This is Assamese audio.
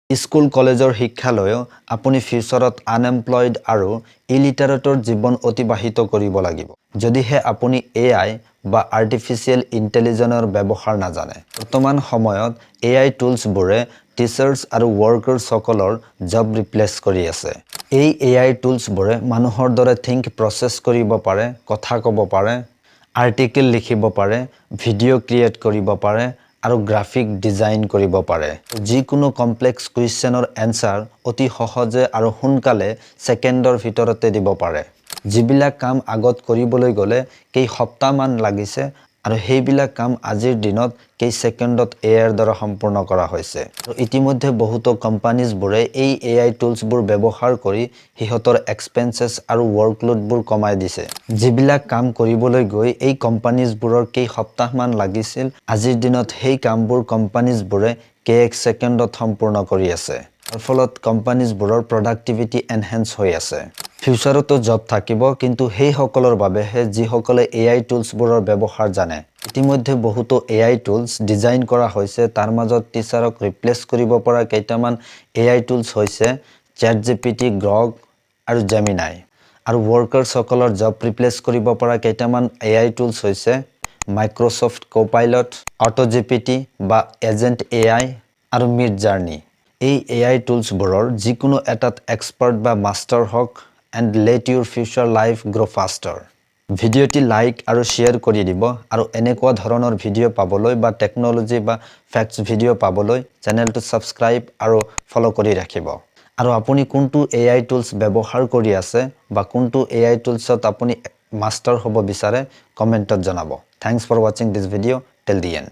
স্কুল কলেজৰ শিক্ষালৈও আপুনি ফিউচাৰত আনএমপ্লয়েড আৰু ইলিটাৰেটৰ জীৱন অতিবাহিত কৰিব লাগিব যদিহে আপুনি AI বা আৰ্টিফিচিয়েল ইন্টেলিজেন্সৰ ব্যৱহাৰ নাজানে বৰ্তমান সময়ত AI টুলছবোৰে টিচাৰ্ছ আৰু ৱৰ্কাৰ্ছসকলৰ জব ৰিপ্লেচ কৰি আছে এই AI টুলছবোৰে মানুহৰ দৰে থিংক প্ৰচেছ কৰিব পাৰে কথা ক'ব পাৰে আৰ্টিকেল লিখিব পাৰে ভিডিঅ' ক্ৰিয়েট কৰিব পাৰে আৰু গ্ৰাফিক ডিজাইন কৰিব পাৰে যিকোনো কমপ্লেক্স কুৱেশ্যনৰ এনসাৰ অতি সহজে আৰু সোনকালে সেকেন্ডৰ ভিতৰতে দিব পাৰে যিবিলাক কাম আগত কৰিবলৈ গলে কেই সপ্তাহমান লাগিছে আৰু সেইবিলাক কাম আজিৰ দিনত কেই সেকেন্ডত AI দ্বাৰা সম্পূৰ্ণ কৰা হৈছে আৰু ইতিমধ্যে বহুতো কোম্পানীজবোৰে এই AI টুলছবোৰ ব্যৱহাৰ কৰি হিহতৰ এক্সপেন্সেছ আৰু ওয়াৰ্কলোডবোৰ কমাই দিছে যিবিলাক কাম কৰিবলৈ গৈ এই কোম্পানীজবোৰৰ কেই সপ্তাহমান লাগিছিল আজিৰ দিনত সেই কামবোৰ কোম্পানীজবোৰে কেই সেকেন্ডত সম্পূৰ্ণ কৰি আছে আৰু ফলত কোম্পানীজবোৰৰ প্ৰডাক্টিভিটি এনহান্স হৈ আছে ফিউচাৰতো জব থাকিব কিন্তু সেই সকলৰ বাবেহে যিসকলে AI টুলছবোৰৰ ব্যৱহাৰ জানে ইতিমধ্যে বহুতো AI টুলছ ডিজাইন কৰা হৈছে তাৰ মাজত টিচাৰক ৰিপ্লেচ কৰিব পৰা কেইটামান AI টুলছ হৈছে ChatGPT Grok আৰু Gemini আৰু ৱৰ্কাৰ্ছসকলৰ জব ৰিপ্লেচ কৰিব পৰা কেইটামান AI টুলছ হৈছে Microsoft Copilot AutoGPT বা Agent AI আৰু Midjourney এই AI টুলছবোৰৰ যিকোনো এটাত এক্সপাৰ্ট বা মাষ্টাৰ হওক and let your future life grow faster ভিডিওটি লাইক আৰু শেয়াৰ কৰি দিব আৰু এনেকুৱা ধৰণৰ ভিডিও পাবলৈ বা টেকনলজি বা ফ্যাক্টস ভিডিও পাবলৈ চেনেলটো সাবস্ক্ৰাইব আৰু ফলো কৰি ৰাখিব আৰু আপুনি কোনটো AI টুলছ ব্যৱহাৰ কৰি আছে বা কোনটো AI টুলছত আপুনি মাষ্টাৰ হ'ব বিচাৰে কমেন্টত জনাব thanks for watching this video till the and